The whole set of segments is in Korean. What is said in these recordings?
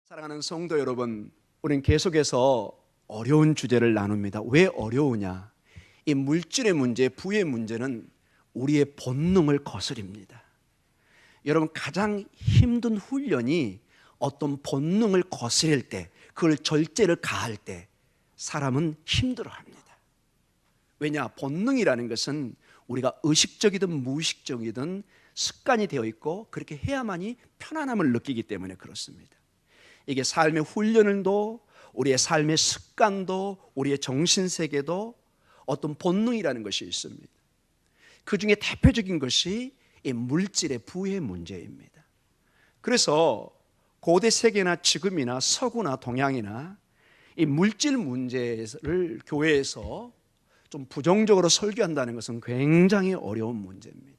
사랑하는 성도 여러분, 우리는 계속해서 어려운 주제를 나눕니다. 왜 어려우냐? 이 물질의 문제, 부의 문제는 우리의 본능을 거스립니다. 여러분, 가장 힘든 훈련이 어떤 본능을 거스릴 때, 그걸 절제를 가할 때 사람은 힘들어합니다. 왜냐? 본능이라는 것은 우리가 의식적이든 무의식적이든 습관이 되어 있고 그렇게 해야만이 편안함을 느끼기 때문에 그렇습니다. 이게 삶의 훈련도, 우리의 삶의 습관도, 우리의 정신세계도 어떤 본능이라는 것이 있습니다. 그 중에 대표적인 것이 이 물질의 부의 문제입니다. 그래서 고대 세계나 지금이나 서구나 동양이나 이 물질 문제를 교회에서 좀 부정적으로 설교한다는 것은 굉장히 어려운 문제입니다.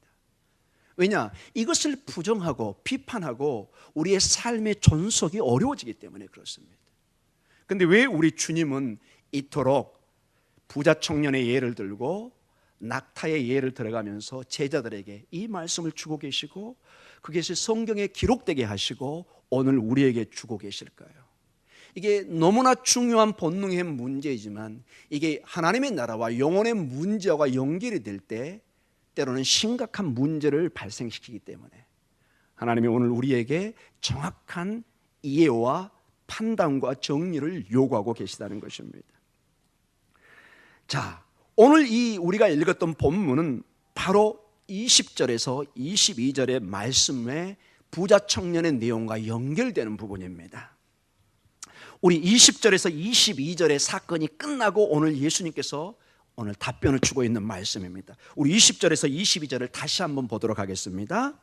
왜냐? 이것을 부정하고 비판하고 우리의 삶의 존속이 어려워지기 때문에 그렇습니다. 그런데 왜 우리 주님은 이토록 부자 청년의 예를 들고 낙타의 예를 들어가면서 제자들에게 이 말씀을 주고 계시고 그것이 성경에 기록되게 하시고 오늘 우리에게 주고 계실까요? 이게 너무나 중요한 본능의 문제이지만 이게 하나님의 나라와 영혼의 문제와 연결이 될 때 때로는 심각한 문제를 발생시키기 때문에 하나님이 오늘 우리에게 정확한 이해와 판단과 정리를 요구하고 계시다는 것입니다. 자, 오늘 우리가 읽었던 본문은 바로 20절에서 22절의 말씀의 부자 청년의 내용과 연결되는 부분입니다. 우리 20절에서 22절의 사건이 끝나고 오늘 예수님께서 오늘 답변을 주고 있는 말씀입니다. 우리 20절에서 22절을 다시 한번 보도록 하겠습니다.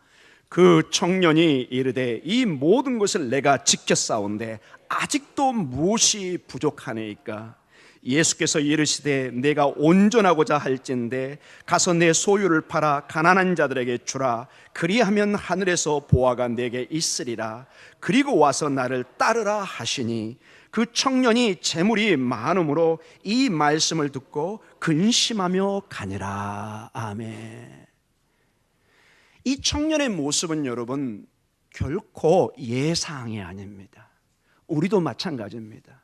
그 청년이 이르되 이 모든 것을 내가 지켰사온데 아직도 무엇이 부족하니까? 예수께서 이르시되 내가 온전하고자 할진대 가서 내 소유를 팔아 가난한 자들에게 주라. 그리하면 하늘에서 보화가 내게 있으리라. 그리고 와서 나를 따르라 하시니 그 청년이 재물이 많음으로 이 말씀을 듣고 근심하며 가니라. 아멘. 이 청년의 모습은 여러분 결코 예사항이 아닙니다. 우리도 마찬가지입니다.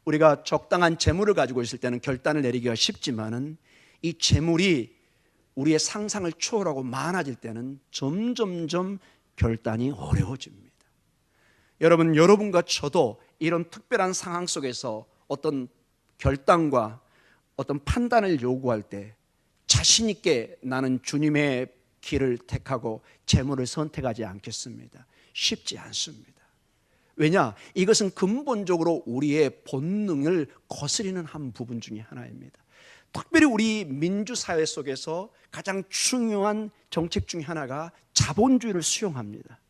우리가 적당한 재물을 가지고 있을 때는 결단을 내리기가 쉽지만은 이 재물이 우리의 상상을 초월하고 많아질 때는 점점점 결단이 어려워집니다. 여러분과 저도 이런 특별한 상황 속에서 어떤 결단과 어떤 판단을 요구할 때 자신 있게 나는 주님의 길을 택하고 재물을 선택하지 않겠습니다. 쉽지 않습니다. 왜냐? 이것은 근본적으로 우리의 본능을 거스리는 한 부분 중에 하나입니다. 특별히 우리 민주사회 속에서 가장 중요한 정책 중에 하나가 자본주의를 수용합니다.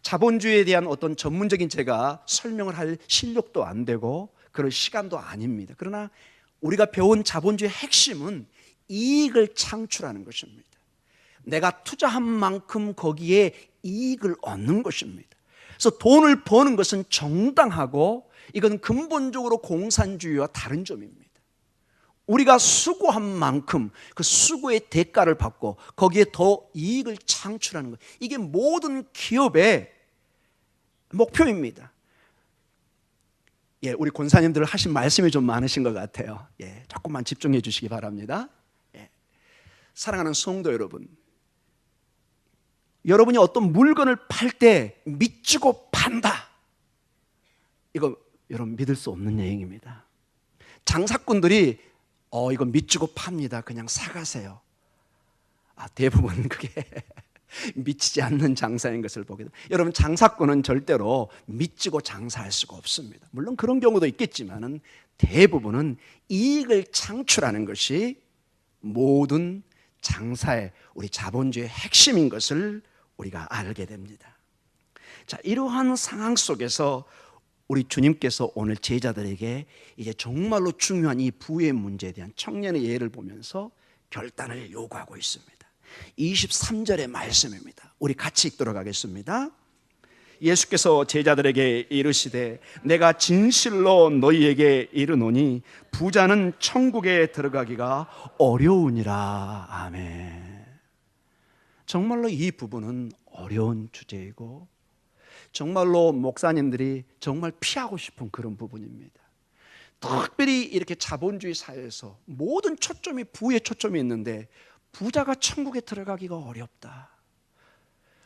자본주의에 대한 어떤 전문적인 제가 설명을 할 실력도 안 되고 그럴 시간도 아닙니다. 그러나 우리가 배운 자본주의의 핵심은 이익을 창출하는 것입니다. 내가 투자한 만큼 거기에 이익을 얻는 것입니다. 그래서 돈을 버는 것은 정당하고 이건 근본적으로 공산주의와 다른 점입니다. 우리가 수고한 만큼 그 수고의 대가를 받고 거기에 더 이익을 창출하는 것, 이게 모든 기업의 목표입니다. 우리 권사님들 하신 말씀이 좀 많으신 것 같아요. 조금만 집중해 주시기 바랍니다. 사랑하는 성도 여러분, 여러분이 어떤 물건을 팔 때 믿주고 판다, 이거 여러분 믿을 수 없는 얘기입니다. 장사꾼들이 이거 믿주고 팝니다, 그냥 사가세요. 대부분 그게 미치지 않는 장사인 것을 보게 됩니다. 여러분, 장사꾼은 절대로 믿주고 장사할 수가 없습니다. 물론 그런 경우도 있겠지만은 대부분은 이익을 창출하는 것이 모든 장사의 우리 자본주의의 핵심인 것을 우리가 알게 됩니다. 자, 이러한 상황 속에서 우리 주님께서 오늘 제자들에게 이제 정말로 중요한 이 부의 문제에 대한 청년의 예를 보면서 결단을 요구하고 있습니다. 23절의 말씀입니다. 우리 같이 읽도록 하겠습니다. 예수께서 제자들에게 이르시되 내가 진실로 너희에게 이르노니 부자는 천국에 들어가기가 어려우니라. 아멘. 정말로 이 부분은 어려운 주제이고 정말로 목사님들이 정말 피하고 싶은 그런 부분입니다. 특별히 이렇게 자본주의 사회에서 모든 초점이 부에 초점이 있는데 부자가 천국에 들어가기가 어렵다.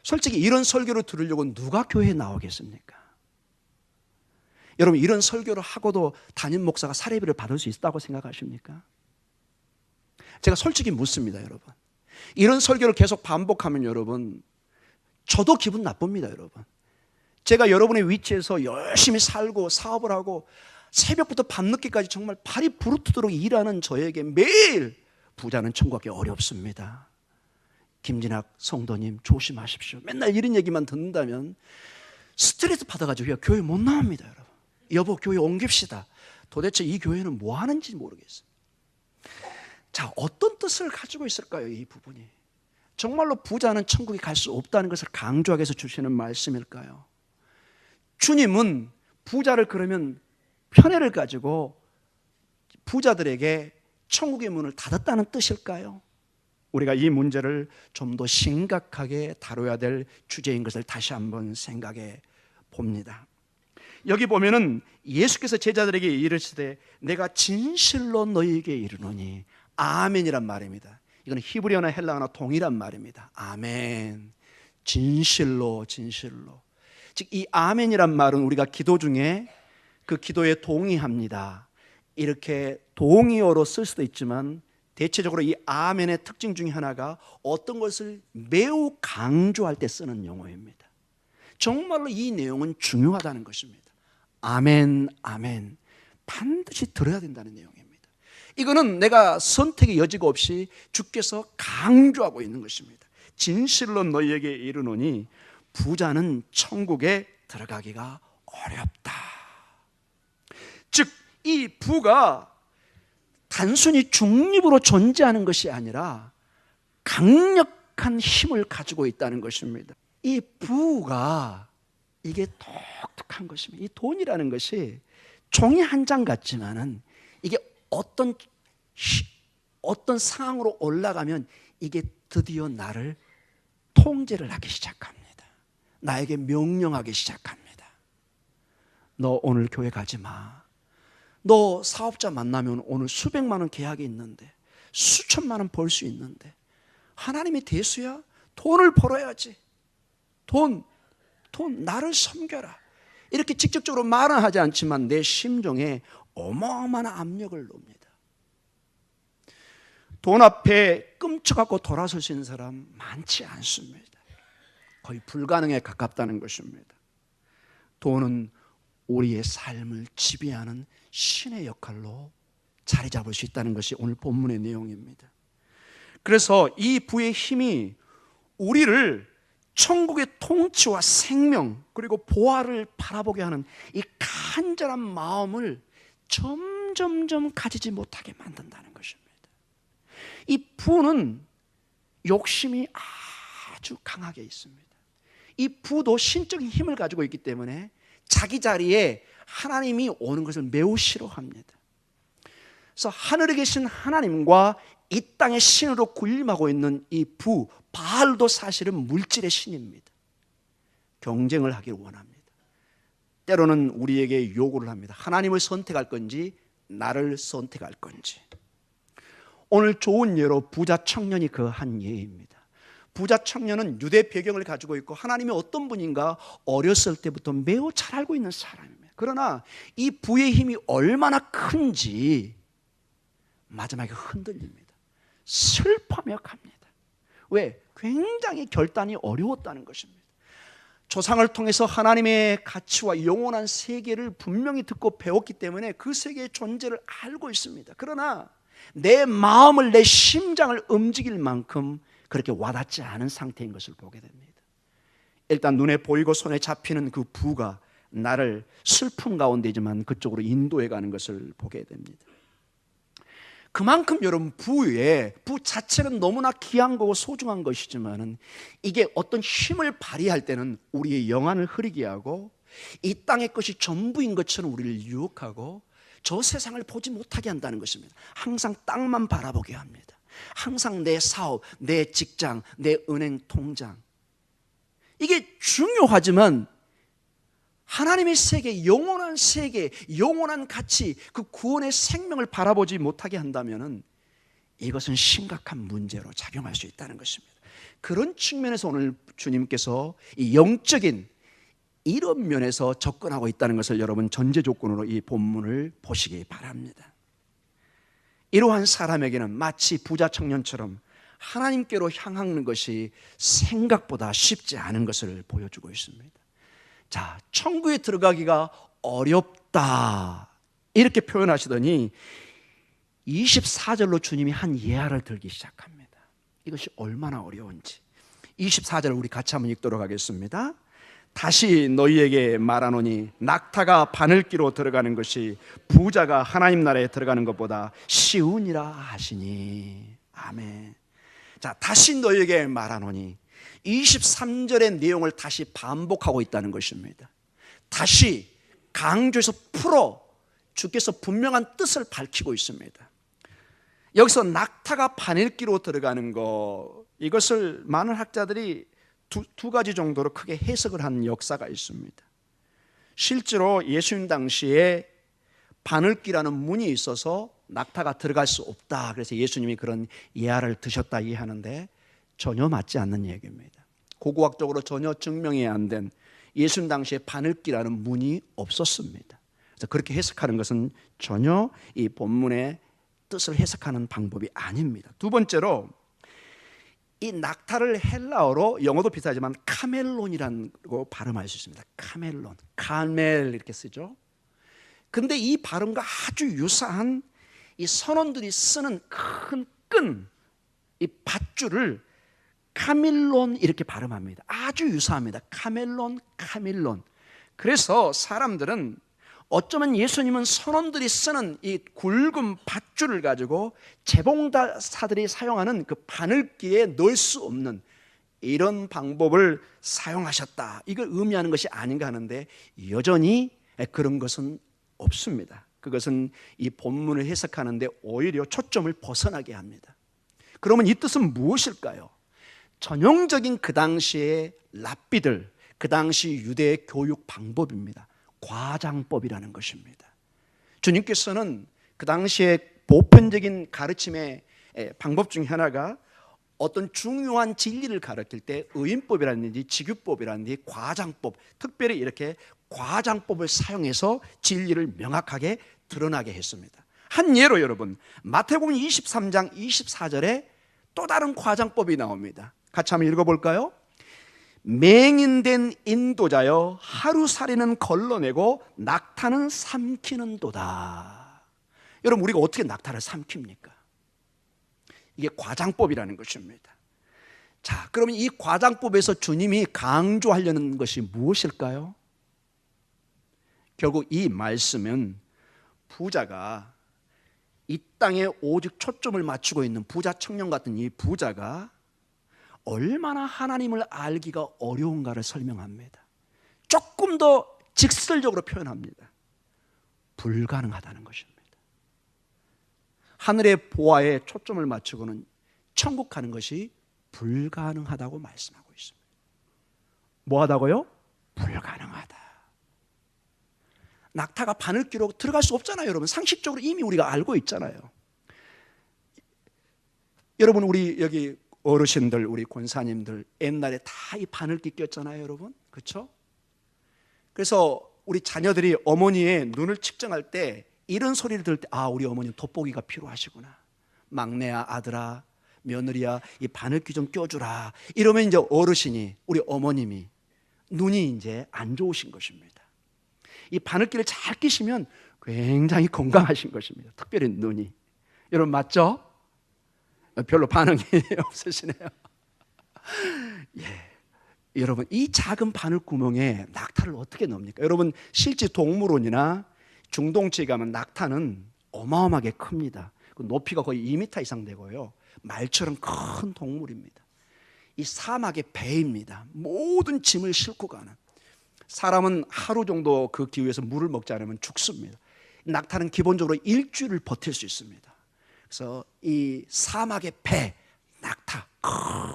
솔직히 이런 설교를 들으려고 누가 교회에 나오겠습니까? 여러분, 이런 설교를 하고도 담임 목사가 사례비를 받을 수 있다고 생각하십니까? 제가 솔직히 묻습니다, 여러분. 이런 설교를 계속 반복하면 여러분, 저도 기분 나쁩니다, 여러분. 제가 여러분의 위치에서 열심히 살고 사업을 하고 새벽부터 밤늦게까지 정말 발이 부르트도록 일하는 저에게 매일 부자는 천국 가기 어렵습니다. 김진학 성도님 조심하십시오. 맨날 이런 얘기만 듣는다면 스트레스 받아가지고 교회 못 나옵니다, 여러분. 여보, 교회 옮깁시다. 도대체 이 교회는 뭐 하는지 모르겠어요. 자, 어떤 뜻을 가지고 있을까요, 이 부분이? 정말로 부자는 천국에 갈 수 없다는 것을 강조하기 위해서 주시는 말씀일까요? 주님은 부자를 그러면 편애를 가지고 부자들에게 천국의 문을 닫았다는 뜻일까요? 우리가 이 문제를 좀 더 심각하게 다뤄야 될 주제인 것을 다시 한번 생각해 봅니다. 여기 보면은 예수께서 제자들에게 이르시되 내가 진실로 너희에게 이르노니 아멘이란 말입니다. 이건 히브리어나 헬라어나 동일한 말입니다. 아멘. 진실로, 진실로. 즉 이 아멘이란 말은 우리가 기도 중에 그 기도에 동의합니다, 이렇게 동의어로 쓸 수도 있지만 대체적으로 이 아멘의 특징 중에 하나가 어떤 것을 매우 강조할 때 쓰는 용어입니다. 정말로 이 내용은 중요하다는 것입니다. 아멘, 아멘. 반드시 들어야 된다는 내용입니다. 이거는 내가 선택의 여지가 없이 주께서 강조하고 있는 것입니다. 진실로 너희에게 이르노니 부자는 천국에 들어가기가 어렵다. 즉 이 부가 단순히 중립으로 존재하는 것이 아니라 강력한 힘을 가지고 있다는 것입니다. 이 부가 이게 독특한 것입니다. 이 돈이라는 것이 종이 한 장 같지만은 이게 어떤 상황으로 올라가면 이게 드디어 나를 통제를 하기 시작합니다. 나에게 명령하기 시작합니다. 너 오늘 교회 가지 마. 너 사업자 만나면 오늘 수백만 원 계약이 있는데 수천만 원 벌 수 있는데 하나님이 대수야? 돈을 벌어야지. 돈 나를 섬겨라. 이렇게 직접적으로 말은 하지 않지만 내 심정에 어마어마한 압력을 놓습니다. 돈 앞에 끔찍하고 돌아설 수 있는 사람 많지 않습니다. 거의 불가능에 가깝다는 것입니다. 돈은 우리의 삶을 지배하는 신의 역할로 자리 잡을 수 있다는 것이 오늘 본문의 내용입니다. 그래서 이 부의 힘이 우리를 천국의 통치와 생명 그리고 보화를 바라보게 하는 이 간절한 마음을 점점점 가지지 못하게 만든다는 것입니다. 이 부는 욕심이 아주 강하게 있습니다. 이 부도 신적인 힘을 가지고 있기 때문에 자기 자리에 하나님이 오는 것을 매우 싫어합니다. 그래서 하늘에 계신 하나님과 이 땅의 신으로 군림하고 있는 이 부, 바알도 사실은 물질의 신입니다. 경쟁을 하기를 원합니다. 때로는 우리에게 요구를 합니다. 하나님을 선택할 건지 나를 선택할 건지. 오늘 좋은 예로 부자 청년이 그 한 예입니다. 부자 청년은 유대 배경을 가지고 있고 하나님이 어떤 분인가 어렸을 때부터 매우 잘 알고 있는 사람입니다. 그러나 이 부의 힘이 얼마나 큰지 마지막에 흔들립니다. 슬퍼하며 갑니다. 왜? 굉장히 결단이 어려웠다는 것입니다. 조상을 통해서 하나님의 가치와 영원한 세계를 분명히 듣고 배웠기 때문에 그 세계의 존재를 알고 있습니다. 그러나 내 마음을, 내 심장을 움직일 만큼 그렇게 와닿지 않은 상태인 것을 보게 됩니다. 일단 눈에 보이고 손에 잡히는 그 부가 나를 슬픔 가운데지만 그쪽으로 인도해 가는 것을 보게 됩니다. 그만큼 여러분 부 자체는 너무나 귀한 거고 소중한 것이지만 이게 어떤 힘을 발휘할 때는 우리의 영안을 흐리게 하고 이 땅의 것이 전부인 것처럼 우리를 유혹하고 저 세상을 보지 못하게 한다는 것입니다. 항상 땅만 바라보게 합니다. 항상 내 사업, 내 직장, 내 은행 통장, 이게 중요하지만 하나님의 세계, 영원한 세계, 영원한 가치, 그 구원의 생명을 바라보지 못하게 한다면 이것은 심각한 문제로 작용할 수 있다는 것입니다. 그런 측면에서 오늘 주님께서 이 영적인 이런 면에서 접근하고 있다는 것을 여러분 전제 조건으로 이 본문을 보시기 바랍니다. 이러한 사람에게는 마치 부자 청년처럼 하나님께로 향하는 것이 생각보다 쉽지 않은 것을 보여주고 있습니다. 자, 천국에 들어가기가 어렵다 이렇게 표현하시더니 24절로 주님이 한 예화를 들기 시작합니다. 이것이 얼마나 어려운지 24절을 우리 같이 한번 읽도록 하겠습니다. 다시 너희에게 말하노니 낙타가 바늘기로 들어가는 것이 부자가 하나님 나라에 들어가는 것보다 쉬우니라 하시니. 아멘. 자, 다시 너희에게 말하노니 23절의 내용을 다시 반복하고 있다는 것입니다. 다시 강조해서 풀어 주께서 분명한 뜻을 밝히고 있습니다. 여기서 낙타가 바늘기로 들어가는 것, 이것을 많은 학자들이 두 가지 정도로 크게 해석을 한 역사가 있습니다. 실제로 예수님 당시에 바늘기라는 문이 있어서 낙타가 들어갈 수 없다, 그래서 예수님이 그런 예화를 드셨다 이해하는데 전혀 맞지 않는 얘기입니다. 고고학적으로 전혀 증명이 안 된 예수님 당시에 바늘기라는 문이 없었습니다. 그래서 그렇게 해석하는 것은 전혀 이 본문의 뜻을 해석하는 방법이 아닙니다. 두 번째로 이 낙타를 헬라어로, 영어도 비슷하지만 카멜론이라고 발음할 수 있습니다. 카멜론, 카멜 이렇게 쓰죠. 근데 이 발음과 아주 유사한 이 선원들이 쓰는 큰 끈, 이 밧줄을 카밀론 이렇게 발음합니다. 아주 유사합니다. 카멜론, 카밀론. 그래서 사람들은 어쩌면 예수님은 선원들이 쓰는 이 굵은 밧줄을 가지고 재봉사들이 사용하는 그 바늘기에 넣을 수 없는 이런 방법을 사용하셨다, 이걸 의미하는 것이 아닌가 하는데 여전히 그런 것은 없습니다. 그것은 이 본문을 해석하는데 오히려 초점을 벗어나게 합니다. 그러면 이 뜻은 무엇일까요? 전형적인 그 당시의 랍비들, 그 당시 유대의 교육 방법입니다. 과장법이라는 것입니다. 주님께서는 그 당시에 보편적인 가르침의 방법 중에 하나가 어떤 중요한 진리를 가르칠 때 의인법이라든지 직유법이라든지 과장법, 특별히 이렇게 과장법을 사용해서 진리를 명확하게 드러나게 했습니다. 한 예로 여러분, 마태복음 23장 24절에 또 다른 과장법이 나옵니다. 같이 한번 읽어볼까요? 맹인된 인도자여 하루살이는 걸러내고 낙타는 삼키는도다. 여러분, 우리가 어떻게 낙타를 삼킵니까? 이게 과장법이라는 것입니다. 자, 그러면 이 과장법에서 주님이 강조하려는 것이 무엇일까요? 결국 이 말씀은 부자가 이 땅에 오직 초점을 맞추고 있는 부자 청년 같은 이 부자가 얼마나 하나님을 알기가 어려운가를 설명합니다. 조금 더 직설적으로 표현합니다. 불가능하다는 것입니다. 하늘의 보화에 초점을 맞추고는 천국 가는 것이 불가능하다고 말씀하고 있습니다. 뭐 하다고요? 불가능하다. 낙타가 바늘기로 들어갈 수 없잖아요, 여러분. 상식적으로 이미 우리가 알고 있잖아요. 여러분, 우리 여기 어르신들, 우리 권사님들 옛날에 다 이 바늘기 꼈잖아요, 여러분. 그렇죠? 그래서 우리 자녀들이 어머니의 눈을 측정할 때 이런 소리를 들을 때, 아, 우리 어머니는 돋보기가 필요하시구나. 막내야, 아들아, 며느리야, 이 바늘기 좀 껴주라. 이러면 이제 어르신이, 우리 어머님이 눈이 이제 안 좋으신 것입니다. 이 바늘기를 잘 끼시면 굉장히 건강하신 것입니다. 특별히 눈이. 여러분 맞죠? 별로 반응이 없으시네요. 예. 여러분, 이 작은 바늘 구멍에 낙타를 어떻게 넣습니까? 여러분, 실제 동물원이나 중동지에 가면 낙타는 어마어마하게 큽니다. 높이가 거의 2m 이상 되고요. 말처럼 큰 동물입니다. 이 사막의 배입니다. 모든 짐을 싣고 가는. 사람은 하루 정도 그 기후에서 물을 먹지 않으면 죽습니다. 낙타는 기본적으로 일주일을 버틸 수 있습니다. 그래서 이 사막의 배, 낙타,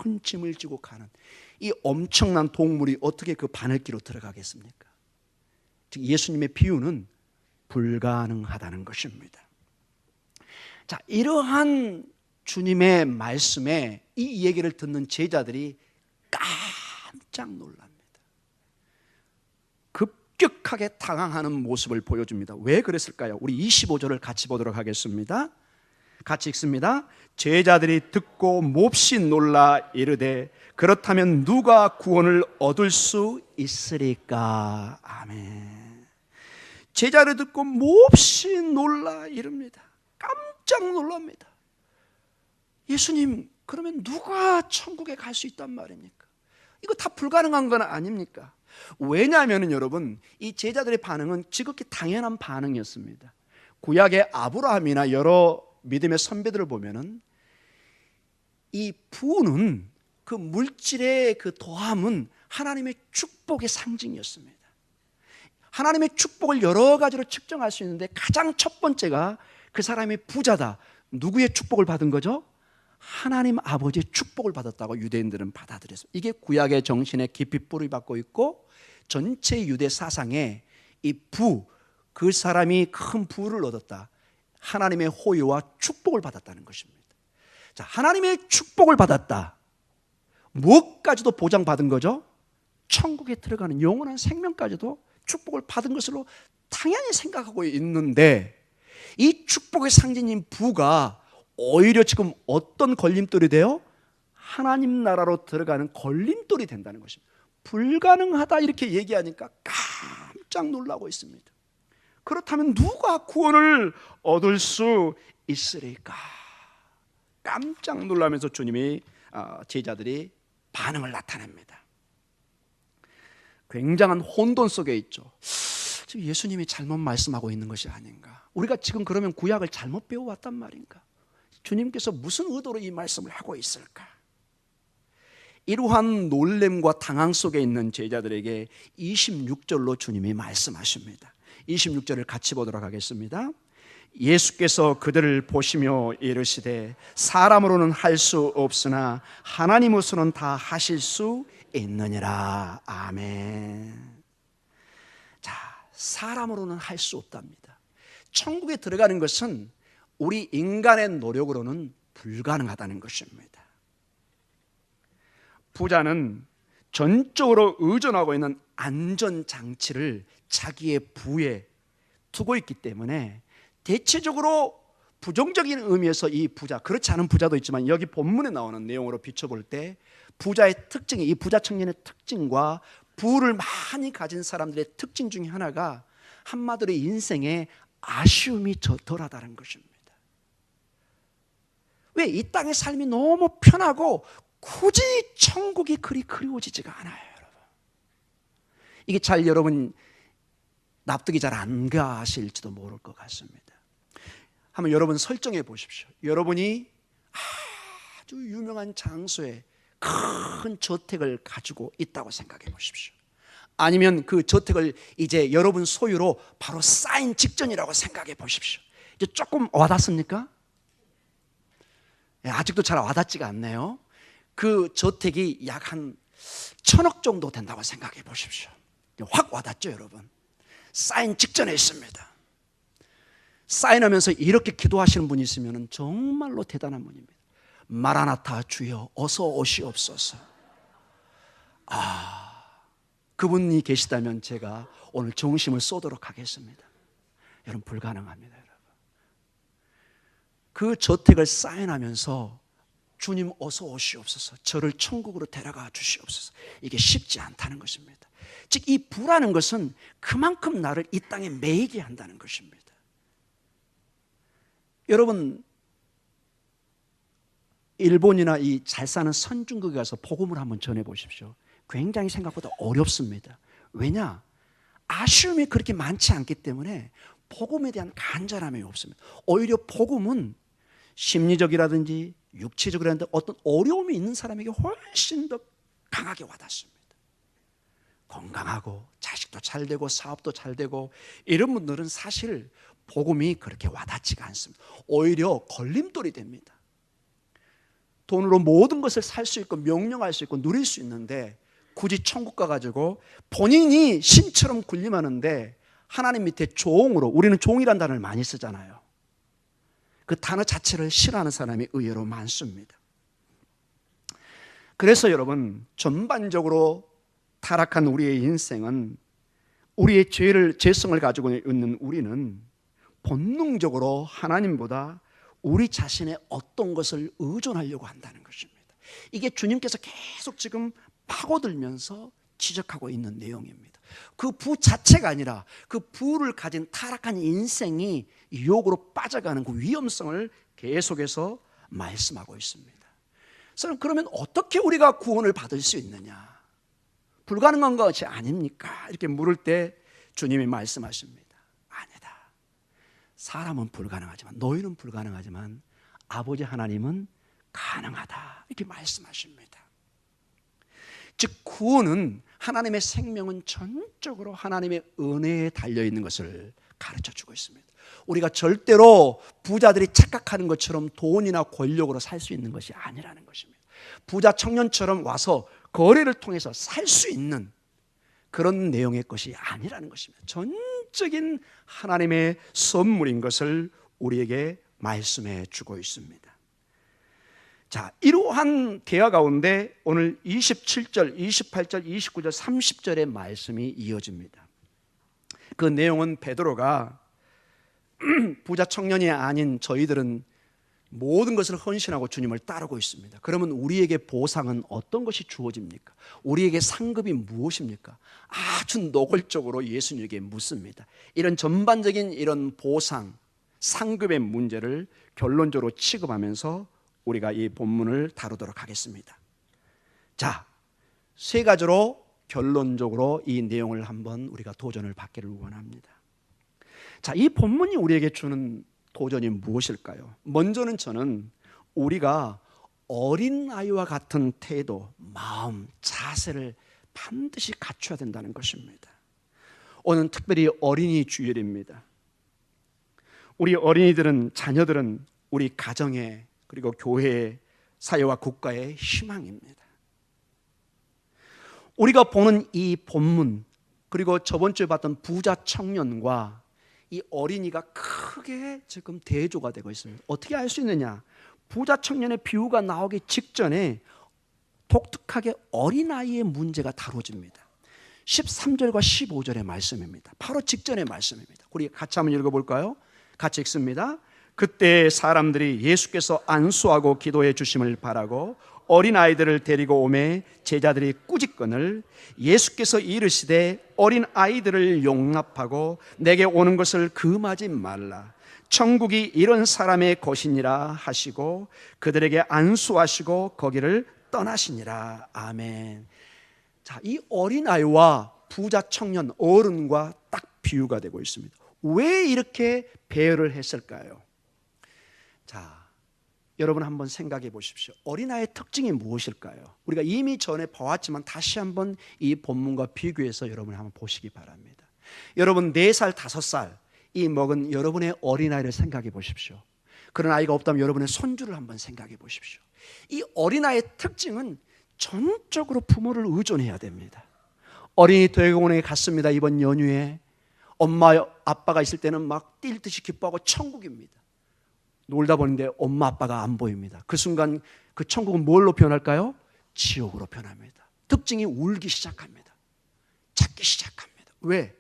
큰 짐을 지고 가는 이 엄청난 동물이 어떻게 그 바늘기로 들어가겠습니까? 즉 예수님의 비유는 불가능하다는 것입니다. 자, 이러한 주님의 말씀에 이 얘기를 듣는 제자들이 깜짝 놀랍니다. 급격하게 당황하는 모습을 보여줍니다. 왜 그랬을까요? 우리 25절을 같이 보도록 하겠습니다. 같이 읽습니다. 제자들이 듣고 몹시 놀라 이르되 그렇다면 누가 구원을 얻을 수 있으리까? 아멘. 제자를 듣고 몹시 놀라 이릅니다. 깜짝 놀랍니다. 예수님, 그러면 누가 천국에 갈 수 있단 말입니까? 이거 다 불가능한 건 아닙니까? 왜냐하면 여러분, 이 제자들의 반응은 지극히 당연한 반응이었습니다. 구약의 아브라함이나 여러 믿음의 선배들을 보면은 이 부는, 그 물질의 그 더함은 하나님의 축복의 상징이었습니다. 하나님의 축복을 여러 가지로 측정할 수 있는데 가장 첫 번째가 그 사람이 부자다. 누구의 축복을 받은 거죠? 하나님 아버지의 축복을 받았다고 유대인들은 받아들였어요. 이게 구약의 정신에 깊이 뿌리 박고 있고 전체 유대 사상에 이 부, 그 사람이 큰 부를 얻었다. 하나님의 호의와 축복을 받았다는 것입니다. 자, 하나님의 축복을 받았다. 무엇까지도 보장받은 거죠? 천국에 들어가는 영원한 생명까지도 축복을 받은 것으로 당연히 생각하고 있는데 이 축복의 상징인 부가 오히려 지금 어떤 걸림돌이 돼요? 하나님 나라로 들어가는 걸림돌이 된다는 것입니다. 불가능하다 이렇게 얘기하니까 깜짝 놀라고 있습니다. 그렇다면 누가 구원을 얻을 수 있으리까? 깜짝 놀라면서 주님이 제자들이 반응을 나타냅니다. 굉장한 혼돈 속에 있죠. 지금 예수님이 잘못 말씀하고 있는 것이 아닌가? 우리가 지금 그러면 구약을 잘못 배워왔단 말인가? 주님께서 무슨 의도로 이 말씀을 하고 있을까? 이러한 놀램과 당황 속에 있는 제자들에게 26절로 주님이 말씀하십니다. 26절을 같이 보도록 하겠습니다. 예수께서 그들을 보시며 이르시되 사람으로는 할 수 없으나 하나님으로서는 다 하실 수 있느니라. 아멘. 자, 사람으로는 할 수 없답니다. 천국에 들어가는 것은 우리 인간의 노력으로는 불가능하다는 것입니다. 부자는 전적으로 의존하고 있는 안전장치를 자기의 부에 두고 있기 때문에 대체적으로 부정적인 의미에서 이 부자, 그렇지 않은 부자도 있지만 여기 본문에 나오는 내용으로 비춰볼 때 부자의 특징이, 이 부자 청년의 특징과 부를 많이 가진 사람들의 특징 중에 하나가 한마디로 인생에 아쉬움이 덜하다는 것입니다. 왜? 이 땅의 삶이 너무 편하고 굳이 천국이 그리 그리워지지가 않아요, 여러분. 이게 잘 여러분 납득이 잘 안 가실지도 모를 것 같습니다. 한번 여러분 설정해 보십시오. 여러분이 아주 유명한 장소에 큰 저택을 가지고 있다고 생각해 보십시오. 아니면 그 저택을 이제 여러분 소유로 바로 쌓인 직전이라고 생각해 보십시오. 이제 조금 와닿습니까? 아직도 잘 와닿지가 않네요. 그 저택이 약 한 1,000억 정도 된다고 생각해 보십시오. 확 와닿죠, 여러분? 쌓인 직전에 있습니다. 쌓인하면서 이렇게 기도하시는 분이 있으면 정말로 대단한 분입니다. 마라나타 주여 어서 오시옵소서. 그분이 계시다면 제가 오늘 정심을 쏟도록 하겠습니다. 여러분, 불가능합니다, 여러분. 그 저택을 쌓인하면서 주님 어서 오시옵소서, 저를 천국으로 데려가 주시옵소서, 이게 쉽지 않다는 것입니다. 즉 이 부라는 것은 그만큼 나를 이 땅에 매이게 한다는 것입니다. 여러분, 일본이나 이 잘 사는 선진국에 가서 복음을 한번 전해 보십시오. 굉장히 생각보다 어렵습니다. 왜냐? 아쉬움이 그렇게 많지 않기 때문에 복음에 대한 간절함이 없습니다. 오히려 복음은 심리적이라든지 육체적이라든지 어떤 어려움이 있는 사람에게 훨씬 더 강하게 와닿습니다. 건강하고 자식도 잘 되고 사업도 잘 되고 이런 분들은 사실 복음이 그렇게 와닿지가 않습니다. 오히려 걸림돌이 됩니다. 돈으로 모든 것을 살 수 있고 명령할 수 있고 누릴 수 있는데 굳이 천국 가가지고 본인이 신처럼 군림하는데 하나님 밑에 종으로, 우리는 종이란 단어를 많이 쓰잖아요. 그 단어 자체를 싫어하는 사람이 의외로 많습니다. 그래서 여러분, 전반적으로 타락한 우리의 인생은, 우리의 죄성을 가지고 있는 우리는 본능적으로 하나님보다 우리 자신의 어떤 것을 의존하려고 한다는 것입니다. 이게 주님께서 계속 지금 파고들면서 지적하고 있는 내용입니다. 그 부 자체가 아니라 그 부를 가진 타락한 인생이 유혹으로 빠져가는 그 위험성을 계속해서 말씀하고 있습니다. 그러면 어떻게 우리가 구원을 받을 수 있느냐? 불가능한 것이 아닙니까? 이렇게 물을 때 주님이 말씀하십니다. 아니다. 사람은 불가능하지만, 너희는 불가능하지만 아버지 하나님은 가능하다. 이렇게 말씀하십니다. 즉 구원은, 하나님의 생명은 전적으로 하나님의 은혜에 달려있는 것을 가르쳐주고 있습니다. 우리가 절대로 부자들이 착각하는 것처럼 돈이나 권력으로 살 수 있는 것이 아니라는 것입니다. 부자 청년처럼 와서 거래를 통해서 살 수 있는 그런 내용의 것이 아니라는 것입니다. 전적인 하나님의 선물인 것을 우리에게 말씀해 주고 있습니다. 자, 이러한 대화 가운데 오늘 27절, 28절, 29절, 30절의 말씀이 이어집니다. 그 내용은 베드로가 부자 청년이 아닌 저희들은 모든 것을 헌신하고 주님을 따르고 있습니다. 그러면 우리에게 보상은 어떤 것이 주어집니까? 우리에게 상급이 무엇입니까? 아주 노골적으로 예수님에게 묻습니다. 이런 전반적인 이런 보상, 상급의 문제를 결론적으로 취급하면서 우리가 이 본문을 다루도록 하겠습니다. 자, 세 가지로 결론적으로 이 내용을 한번 우리가 도전을 받기를 원합니다. 자, 이 본문이 우리에게 주는 도전이 무엇일까요? 먼저는 저는 우리가 어린아이와 같은 태도, 마음, 자세를 반드시 갖춰야 된다는 것입니다. 오늘 특별히 어린이 주일입니다. 우리 어린이들은, 자녀들은 우리 가정의, 그리고 교회의, 사회와 국가의 희망입니다. 우리가 보는 이 본문, 그리고 저번 주에 봤던 부자 청년과 이 어린이가 크게 지금 대조가 되고 있습니다. 어떻게 알 수 있느냐? 부자 청년의 비유가 나오기 직전에 독특하게 어린아이의 문제가 다뤄집니다. 13절과 15절의 말씀입니다. 바로 직전의 말씀입니다. 우리 같이 한번 읽어볼까요? 같이 읽습니다. 그때 사람들이 예수께서 안수하고 기도해 주심을 바라고 어린아이들을 데리고 오매 제자들이 꾸짖거늘 예수께서 이르시되 어린아이들을 용납하고 내게 오는 것을 금하지 말라. 천국이 이런 사람의 것이니라 하시고 그들에게 안수하시고 거기를 떠나시니라. 아멘. 자, 이 어린아이와 부자 청년, 어른과 딱 비유가 되고 있습니다. 왜 이렇게 배열을 했을까요? 자, 여러분 한번 생각해 보십시오. 어린아이의 특징이 무엇일까요? 우리가 이미 전에 봐왔지만 다시 한번 이 본문과 비교해서 여러분 한번 보시기 바랍니다. 여러분 4살, 5살 이 먹은 여러분의 어린아이를 생각해 보십시오. 그런 아이가 없다면 여러분의 손주를 한번 생각해 보십시오. 이 어린아이의 특징은 전적으로 부모를 의존해야 됩니다. 어린이 대공원에 갔습니다. 이번 연휴에 엄마 아빠가 있을 때는 막 뛸 듯이 기뻐하고 천국입니다. 놀다 보는데 엄마 아빠가 안 보입니다. 그 순간 그 천국은 뭘로 변할까요? 지옥으로 변합니다. 특징이 울기 시작합니다. 찾기 시작합니다. 왜?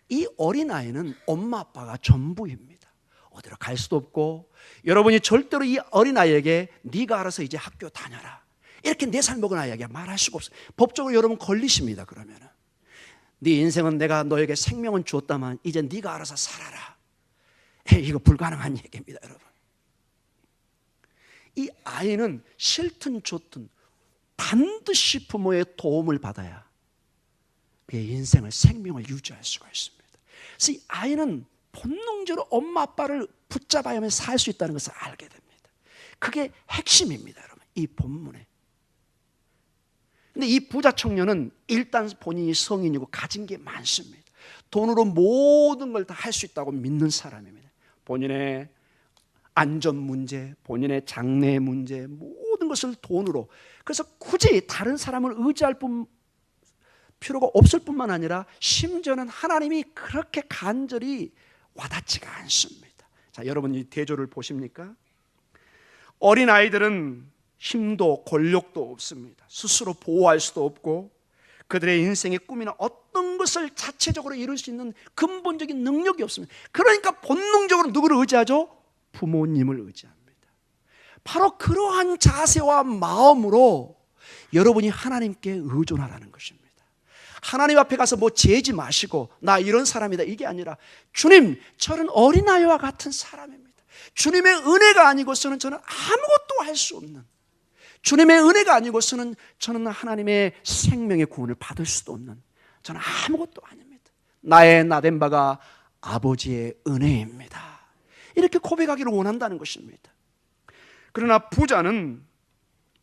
이 어린아이는 엄마 아빠가 전부입니다. 어디로 갈 수도 없고, 여러분이 절대로 이 어린아이에게 네가 알아서 이제 학교 다녀라 이렇게 4살 먹은 아이에게 말할 수가 없어요. 법적으로 여러분 걸리십니다. 그러면은 네 인생은 내가 너에게 생명은 주었다만 이제 네가 알아서 살아라. 이거 불가능한 얘기입니다, 여러분. 이 아이는 싫든 좋든 반드시 부모의 도움을 받아야 그의 인생을, 생명을 유지할 수가 있습니다. 그래서 이 아이는 본능적으로 엄마 아빠를 붙잡아야만 살 수 있다는 것을 알게 됩니다. 그게 핵심입니다, 여러분. 이 본문에. 근데 이 부자 청년은 일단 본인이 성인이고 가진 게 많습니다. 돈으로 모든 걸 다 할 수 있다고 믿는 사람입니다. 본인의 안전 문제, 본인의 장래 문제, 모든 것을 돈으로. 그래서 굳이 다른 사람을 의지할 필요가 없을 뿐만 아니라 심지어는 하나님이 그렇게 간절히 와닿지가 않습니다. 자, 여러분 이 대조를 보십니까? 어린 아이들은 힘도 권력도 없습니다. 스스로 보호할 수도 없고 그들의 인생의 꿈이나 어떤 것을 자체적으로 이룰 수 있는 근본적인 능력이 없습니다. 그러니까 본능적으로 누구를 의지하죠? 부모님을 의지합니다. 바로 그러한 자세와 마음으로 여러분이 하나님께 의존하라는 것입니다. 하나님 앞에 가서 뭐 재지 마시고 나 이런 사람이다 이게 아니라 주님, 저는 어린아이와 같은 사람입니다. 주님의 은혜가 아니고서는 저는 아무것도 할 수 없는, 주님의 은혜가 아니고서는 저는 하나님의 생명의 구원을 받을 수도 없는, 저는 아무것도 아닙니다. 나의 나된 바가 아버지의 은혜입니다. 이렇게 고백하기를 원한다는 것입니다. 그러나 부자는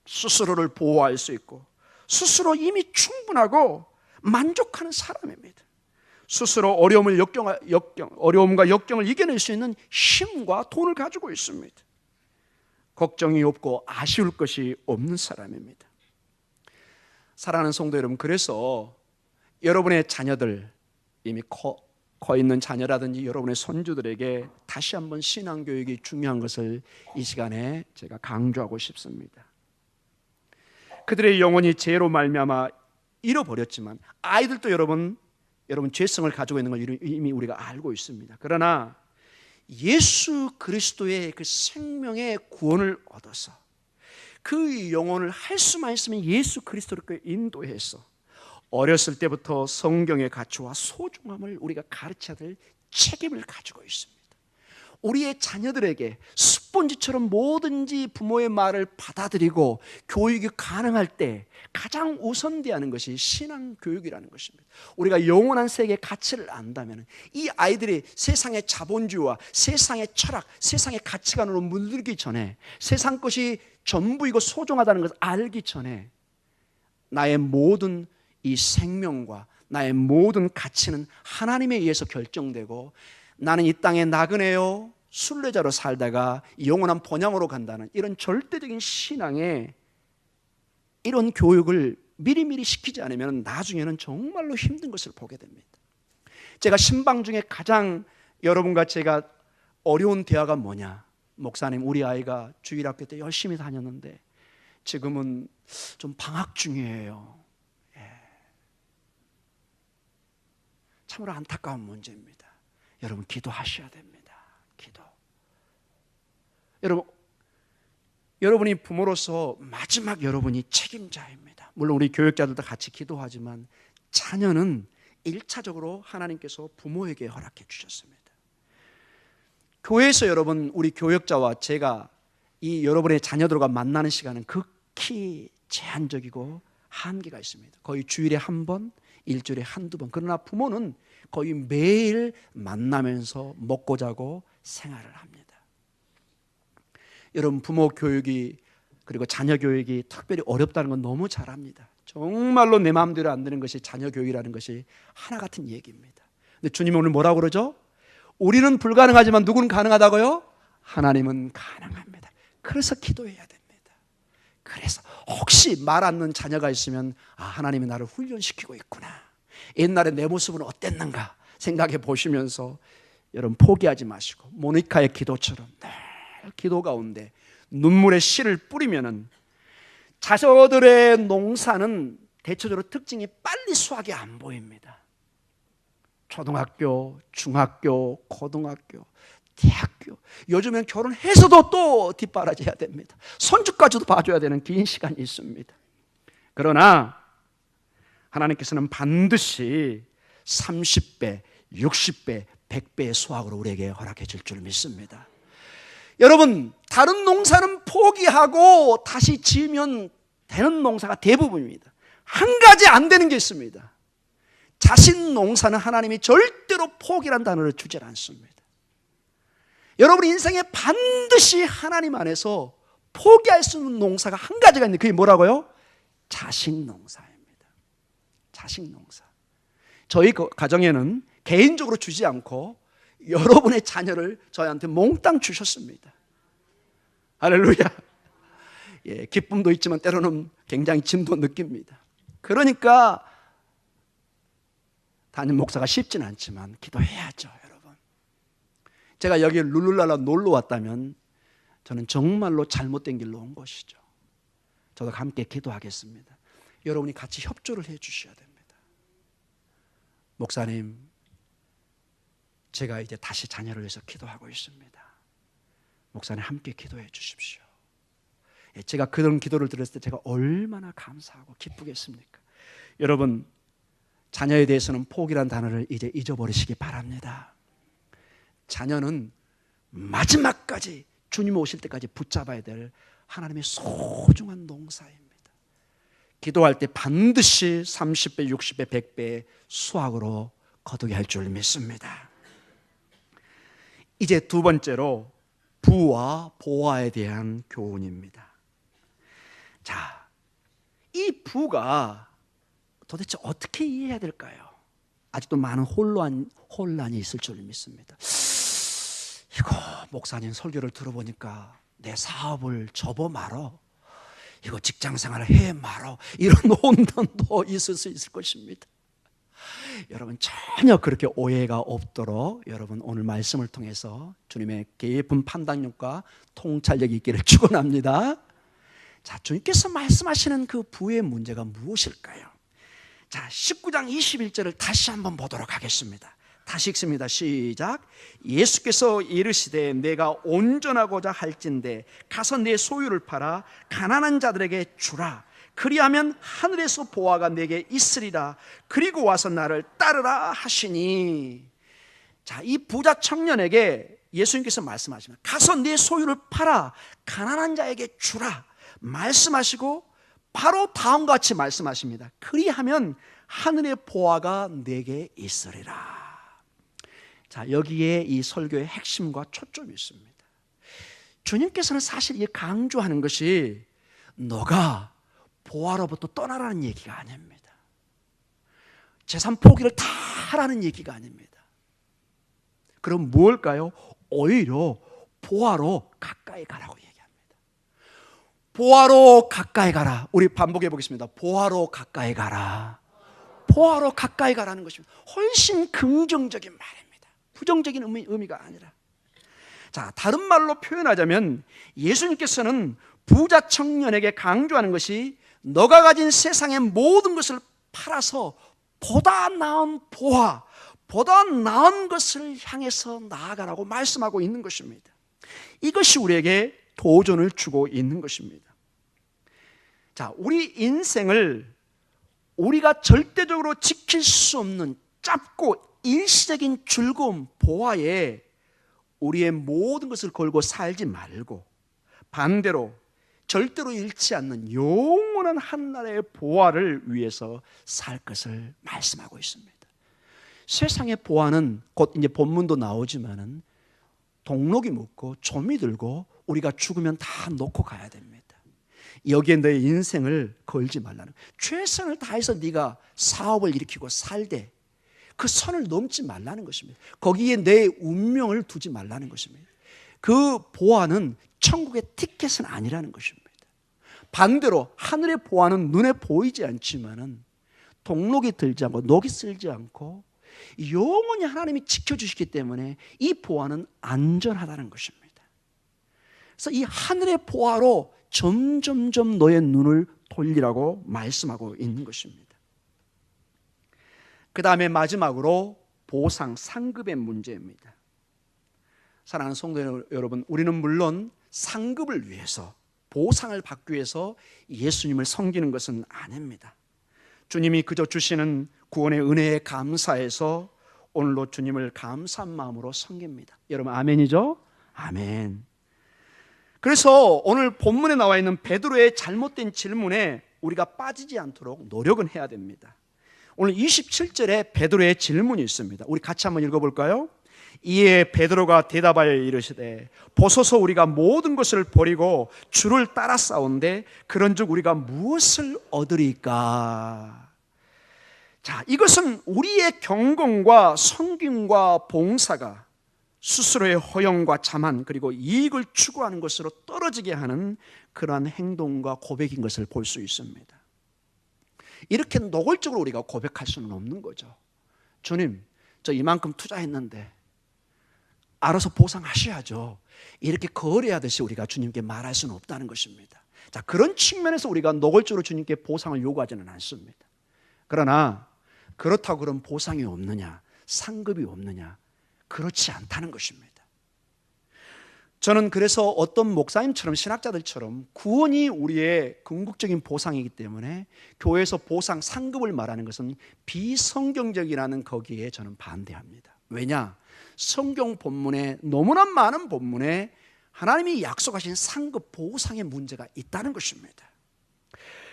스스로를 보호할 수 있고 스스로 이미 충분하고 만족하는 사람입니다. 스스로 어려움과 역경을 이겨낼 수 있는 힘과 돈을 가지고 있습니다. 걱정이 없고 아쉬울 것이 없는 사람입니다. 사랑하는 성도 여러분, 그래서 여러분의 자녀들, 이미 커 있는 자녀라든지 여러분의 손주들에게 다시 한번 신앙교육이 중요한 것을 이 시간에 제가 강조하고 싶습니다. 그들의 영혼이 죄로 말미암아 잃어버렸지만 아이들도 여러분 죄성을 가지고 있는 걸 이미 우리가 알고 있습니다. 그러나 예수 그리스도의 그 생명의 구원을 얻어서 그 영혼을 할 수만 있으면 예수 그리스도로 인도해서 어렸을 때부터 성경의 가치와 소중함을 우리가 가르쳐야 될 책임을 가지고 있습니다. 우리의 자녀들에게 스폰지처럼 뭐든지 부모의 말을 받아들이고 교육이 가능할 때 가장 우선되어야 하는 것이 신앙교육이라는 것입니다. 우리가 영원한 세계의 가치를 안다면 이 아이들이 세상의 자본주의와 세상의 철학, 세상의 가치관으로 물들기 전에, 세상 것이 전부이고 소중하다는 것을 알기 전에 나의 모든 이 생명과 나의 모든 가치는 하나님에 의해서 결정되고 나는 이 땅에 나그네요 순례자로 살다가 영원한 본향으로 간다는 이런 절대적인 신앙의 이런 교육을 미리미리 시키지 않으면 나중에는 정말로 힘든 것을 보게 됩니다. 제가 신방 중에 가장 여러분과 제가 어려운 대화가 뭐냐, 목사님 우리 아이가 주일학교 때 열심히 다녔는데 지금은 좀 방학 중이에요. 참으로 안타까운 문제입니다. 여러분 기도하셔야 됩니다. 기도. 여러분이 부모로서 마지막 여러분이 책임자입니다. 물론 우리 교육자들도 같이 기도하지만 자녀는 1차적으로 하나님께서 부모에게 허락해 주셨습니다. 교회에서 여러분 우리 교육자와 제가 이 여러분의 자녀들과 만나는 시간은 극히 제한적이고 한계가 있습니다. 거의 주일에 한 번, 일주일에 한두 번. 그러나 부모는 거의 매일 만나면서 먹고 자고 생활을 합니다. 여러분 부모 교육이 그리고 자녀 교육이 특별히 어렵다는 건 너무 잘 압니다. 정말로 내 마음대로 안 되는 것이 자녀 교육이라는 것이 하나 같은 얘기입니다. 근데 주님이 오늘 뭐라고 그러죠? 우리는 불가능하지만 누구는 가능하다고요? 하나님은 가능합니다. 그래서 기도해야 됩니다. 그래서 혹시 말 않는 자녀가 있으면 하나님이 나를 훈련시키고 있구나, 옛날에 내 모습은 어땠는가 생각해 보시면서 여러분 포기하지 마시고 모니카의 기도처럼 늘 기도 가운데 눈물의 씨를 뿌리면은 자녀들의 농사는 대체적으로 특징이 빨리 수확이 안 보입니다. 초등학교, 중학교, 고등학교, 대학교, 요즘엔 결혼해서도 또 뒷바라져야 됩니다. 손주까지도 봐줘야 되는 긴 시간이 있습니다. 그러나 하나님께서는 반드시 30배, 60배, 100배의 수확으로 우리에게 허락해 줄 줄 믿습니다. 여러분 다른 농사는 포기하고 다시 지으면 되는 농사가 대부분입니다. 한 가지 안 되는 게 있습니다. 자신 농사는 하나님이 절대로 포기란 단어를 주지 않습니다. 여러분 인생에 반드시 하나님 안에서 포기할 수 있는 농사가 한 가지가 있는데 그게 뭐라고요? 자식 농사입니다. 자식 농사. 저희 가정에는 개인적으로 주지 않고 여러분의 자녀를 저희한테 몽땅 주셨습니다. 할렐루야. 기쁨도 있지만 때로는 굉장히 짐도 느낍니다. 그러니까 담임 목사가 쉽지는 않지만 기도해야죠, 여러분. 제가 여기 룰루랄라 놀러 왔다면 저는 정말로 잘못된 길로 온 것이죠. 저도 함께 기도하겠습니다. 여러분이 같이 협조를 해 주셔야 됩니다. 목사님, 제가 이제 다시 자녀를 위해서 기도하고 있습니다. 목사님 함께 기도해 주십시오. 제가 그런 기도를 들었을 때 제가 얼마나 감사하고 기쁘겠습니까? 여러분, 자녀에 대해서는 포기란 단어를 이제 잊어버리시기 바랍니다. 자녀는 마지막까지 주님 오실 때까지 붙잡아야 될 하나님의 소중한 농사입니다. 기도할 때 반드시 30배, 60배, 100배의 수확으로 거두게 할 줄 믿습니다. 이제 두 번째로 부와 보화에 대한 교훈입니다. 자, 이 부가 도대체 어떻게 이해해야 될까요? 아직도 많은 혼란이 있을 줄 믿습니다. 이거 목사님 설교를 들어보니까 내 사업을 접어 말어, 이거 직장생활을 해 말어, 이런 혼돈도 있을 수 있을 것입니다. 여러분, 전혀 그렇게 오해가 없도록 여러분 오늘 말씀을 통해서 주님의 깊은 판단력과 통찰력이 있기를 축원합니다. 자, 주님께서 말씀하시는 그 부의 문제가 무엇일까요? 자, 19장 21절을 다시 한번 보도록 하겠습니다. 다시 읽습니다. 시작. 예수께서 이르시되 내가 온전하고자 할진대 가서 내 소유를 팔아 가난한 자들에게 주라. 그리하면 하늘에서 보화가 내게 있으리라. 그리고 와서 나를 따르라 하시니. 자, 이 부자 청년에게 예수님께서 말씀하시면 가서 내 소유를 팔아 가난한 자에게 주라 말씀하시고 바로 다음과 같이 말씀하십니다. 그리하면 하늘의 보화가 내게 있으리라. 자, 여기에 이 설교의 핵심과 초점이 있습니다. 주님께서는 사실 이 강조하는 것이 너가 보화로부터 떠나라는 얘기가 아닙니다. 재산 포기를 다 하라는 얘기가 아닙니다. 그럼 무엇일까요? 오히려 보화로 가까이 가라고 얘기합니다. 보화로 가까이 가라. 우리 반복해 보겠습니다. 보화로 가까이 가라. 보화로 가까이 가라는 것입니다. 훨씬 긍정적인 말입니다. 부정적인 의미가 아니라. 자, 다른 말로 표현하자면 예수님께서는 부자 청년에게 강조하는 것이 너가 가진 세상의 모든 것을 팔아서 보다 나은 보화, 보다 나은 것을 향해서 나아가라고 말씀하고 있는 것입니다. 이것이 우리에게 도전을 주고 있는 것입니다. 자, 우리 인생을 우리가 절대적으로 지킬 수 없는 짧고 일시적인 즐거움, 보화에 우리의 모든 것을 걸고 살지 말고 반대로 절대로 잃지 않는 영원한 한나라의 보화를 위해서 살 것을 말씀하고 있습니다. 세상의 보화는 곧 이제 본문도 나오지만은 동록이 묻고 좀이 들고 우리가 죽으면 다 놓고 가야 됩니다. 여기에 내 인생을 걸지 말라는, 최선을 다해서 네가 사업을 일으키고 살되 그 선을 넘지 말라는 것입니다. 거기에 내 운명을 두지 말라는 것입니다. 그 보화는 천국의 티켓은 아니라는 것입니다. 반대로 하늘의 보화는 눈에 보이지 않지만은 동록이 들지 않고 녹이 쓸지 않고 영원히 하나님이 지켜주시기 때문에 이 보화는 안전하다는 것입니다. 그래서 이 하늘의 보화로 점점점 너의 눈을 돌리라고 말씀하고 있는 것입니다. 그 다음에 마지막으로 보상, 상급의 문제입니다. 사랑하는 성도 여러분, 우리는 물론 상급을 위해서, 보상을 받기 위해서 예수님을 섬기는 것은 아닙니다. 주님이 그저 주시는 구원의 은혜에 감사해서 오늘로 주님을 감사한 마음으로 섬깁니다. 여러분 아멘이죠? 아멘. 그래서 오늘 본문에 나와 있는 베드로의 잘못된 질문에 우리가 빠지지 않도록 노력은 해야 됩니다. 오늘 27절에 베드로의 질문이 있습니다. 우리 같이 한번 읽어볼까요? 이에 베드로가 대답하여 이르시되 보소서 우리가 모든 것을 버리고 주를 따라 싸운데 그런즉 우리가 무엇을 얻으리까? 자, 이것은 우리의 경건과 섬김과 봉사가 스스로의 허영과 자만 그리고 이익을 추구하는 것으로 떨어지게 하는 그러한 행동과 고백인 것을 볼 수 있습니다. 이렇게 노골적으로 우리가 고백할 수는 없는 거죠. 주님, 저 이만큼 투자했는데 알아서 보상하셔야죠. 이렇게 거래하듯이 우리가 주님께 말할 수는 없다는 것입니다. 자, 그런 측면에서 우리가 노골적으로 주님께 보상을 요구하지는 않습니다. 그러나 그렇다고 그럼 보상이 없느냐, 상급이 없느냐, 그렇지 않다는 것입니다. 저는 그래서 어떤 목사님처럼, 신학자들처럼 구원이 우리의 궁극적인 보상이기 때문에 교회에서 보상, 상급을 말하는 것은 비성경적이라는 거기에 저는 반대합니다. 왜냐? 성경 본문에, 너무나 많은 본문에 하나님이 약속하신 상급, 보상의 문제가 있다는 것입니다.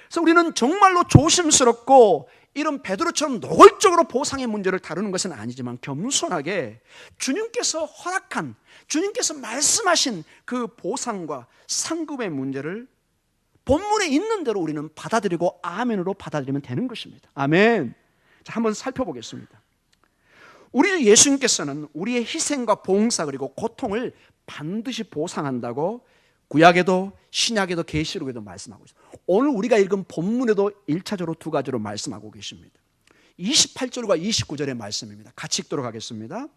그래서 우리는 정말로 조심스럽고 이런 베드로처럼 노골적으로 보상의 문제를 다루는 것은 아니지만 겸손하게 주님께서 허락한, 주님께서 말씀하신 그 보상과 상급의 문제를 본문에 있는 대로 우리는 받아들이고 아멘으로 받아들이면 되는 것입니다. 아멘. 자, 한번 살펴보겠습니다. 우리 예수님께서는 우리의 희생과 봉사 그리고 고통을 반드시 보상한다고 구약에도 신약에도 계시록에도 말씀하고 있습니다. 오늘 우리가 읽은 본문에도 1차적으로 두 가지로 말씀하고 계십니다. 28절과 29절의 말씀입니다. 같이 읽도록 하겠습니다.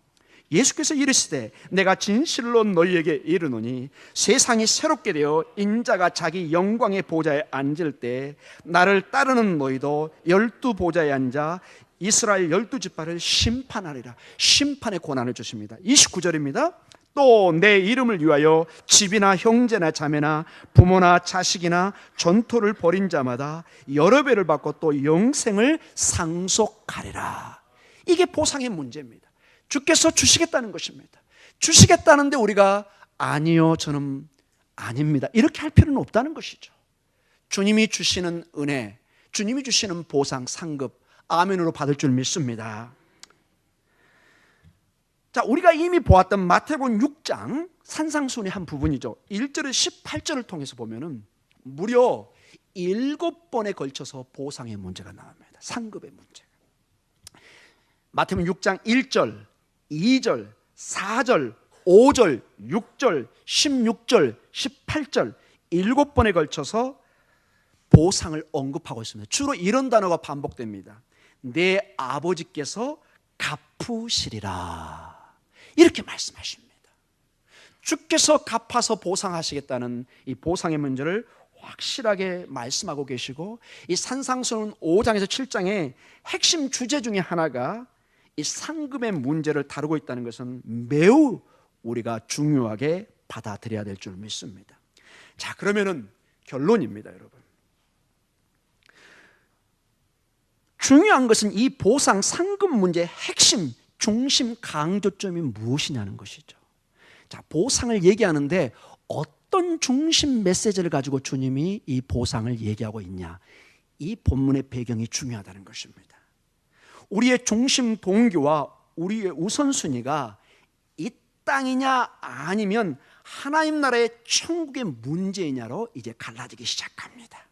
예수께서 이르시되 내가 진실로 너희에게 이르노니 세상이 새롭게 되어 인자가 자기 영광의 보좌에 앉을 때 나를 따르는 너희도 12보좌에 앉아 이스라엘 12지파를 심판하리라. 심판의 권한을 주십니다. 29절입니다. 또 내 이름을 위하여 집이나 형제나 자매나 부모나 자식이나 전토를 벌인 자마다 여러 배를 받고 또 영생을 상속하리라. 이게 보상의 문제입니다. 주께서 주시겠다는 것입니다. 주시겠다는데 우리가 아니요, 저는 아닙니다, 이렇게 할 필요는 없다는 것이죠. 주님이 주시는 은혜, 주님이 주시는 보상, 상급 아멘으로 받을 줄 믿습니다. 자, 우리가 이미 보았던 마태복음 6장 산상순의 한 부분이죠. 1절에서 18절을 통해서 보면은 무려 7번에 걸쳐서 보상의 문제가 나옵니다. 상급의 문제. 마태복음 6장 1절, 2절, 4절, 5절, 6절, 16절, 18절 7번에 걸쳐서 보상을 언급하고 있습니다. 주로 이런 단어가 반복됩니다. 내 아버지께서 갚으시리라, 이렇게 말씀하십니다. 주께서 갚아서 보상하시겠다는 이 보상의 문제를 확실하게 말씀하고 계시고, 이 산상수훈 5장에서 7장의 핵심 주제 중에 하나가 이 상급의 문제를 다루고 있다는 것은 매우 우리가 중요하게 받아들여야 될 줄 믿습니다. 자, 그러면은 결론입니다, 여러분. 중요한 것은 이 보상 상급 문제의 핵심, 중심, 강조점이 무엇이냐는 것이죠. 자, 보상을 얘기하는데 어떤 중심 메시지를 가지고 주님이 이 보상을 얘기하고 있냐, 이 본문의 배경이 중요하다는 것입니다. 우리의 중심 동기와 우리의 우선순위가 이 땅이냐 아니면 하나님 나라의 천국의 문제이냐로 이제 갈라지기 시작합니다.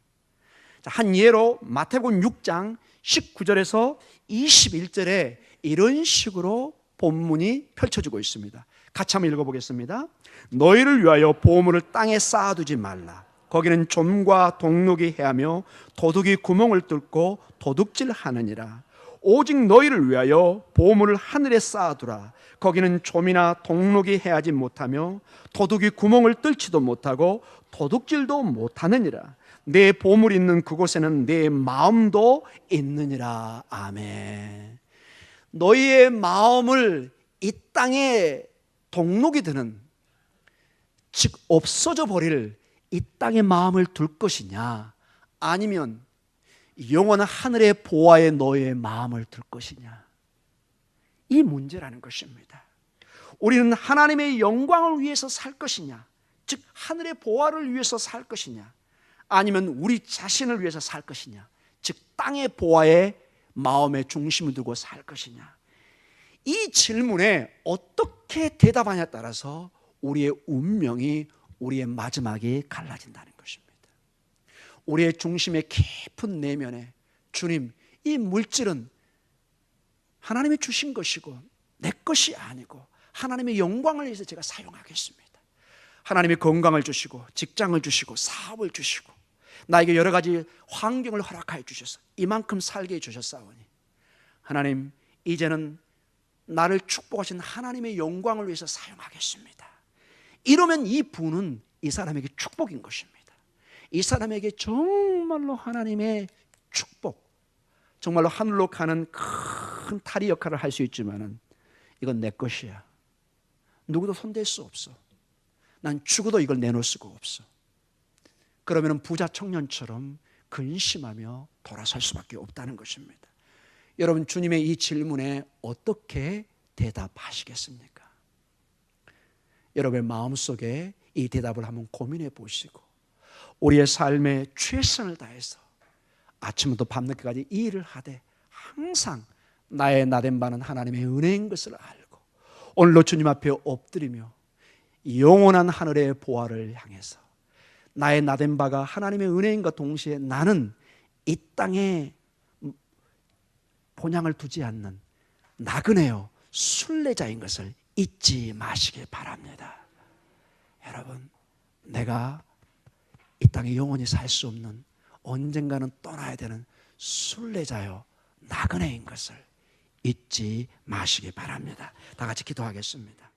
자, 한 예로 마태복음 6장 19절에서 21절에 이런 식으로 본문이 펼쳐지고 있습니다. 같이 한번 읽어보겠습니다. 너희를 위하여 보물을 땅에 쌓아두지 말라. 거기는 좀과 동록이 해하며 도둑이 구멍을 뚫고 도둑질하느니라. 오직 너희를 위하여 보물을 하늘에 쌓아두라. 거기는 좀이나 동록이 해하지 못하며 도둑이 구멍을 뚫지도 못하고 도둑질도 못하느니라. 내 보물이 있는 그곳에는 내 마음도 있느니라. 아멘. 너희의 마음을 이 땅에 동록이 드는, 즉 없어져 버릴 이 땅의 마음을 둘 것이냐, 아니면 영원한 하늘의 보화에 너의 마음을 둘 것이냐, 이 문제라는 것입니다. 우리는 하나님의 영광을 위해서 살 것이냐, 즉 하늘의 보화를 위해서 살 것이냐, 아니면 우리 자신을 위해서 살 것이냐, 즉 땅의 보화에 마음의 중심을 두고 살 것이냐, 이 질문에 어떻게 대답하냐에 따라서 우리의 운명이, 우리의 마지막이 갈라진다는 것입니다. 우리의 중심의 깊은 내면에 주님, 이 물질은 하나님이 주신 것이고 내 것이 아니고 하나님의 영광을 위해서 제가 사용하겠습니다. 하나님이 건강을 주시고 직장을 주시고 사업을 주시고 나에게 여러 가지 환경을 허락하여 주셔서 이만큼 살게 해 주셨사오니 하나님, 이제는 나를 축복하신 하나님의 영광을 위해서 사용하겠습니다. 이러면 이 부는 이 사람에게 축복인 것입니다. 이 사람에게 정말로 하나님의 축복, 정말로 하늘로 가는 큰 다리 역할을 할 수 있지만은 이건 내 것이야. 누구도 손댈 수 없어. 난 죽어도 이걸 내놓을 수가 없어. 그러면 부자 청년처럼 근심하며 돌아설 수밖에 없다는 것입니다. 여러분, 주님의 이 질문에 어떻게 대답하시겠습니까? 여러분의 마음속에 이 대답을 한번 고민해 보시고 우리의 삶에 최선을 다해서 아침부터 밤늦게까지 이 일을 하되 항상 나의 나된 바는 하나님의 은혜인 것을 알고 오늘도 주님 앞에 엎드리며 영원한 하늘의 보화를 향해서 나의 나된 바가 하나님의 은혜인과 동시에 나는 이 땅에 본향을 두지 않는 나그네요 순례자인 것을 잊지 마시기 바랍니다. 여러분, 내가 이 땅에 영원히 살 수 없는 언젠가는 떠나야 되는 순례자요 나그네인 것을 잊지 마시기 바랍니다. 다 같이 기도하겠습니다.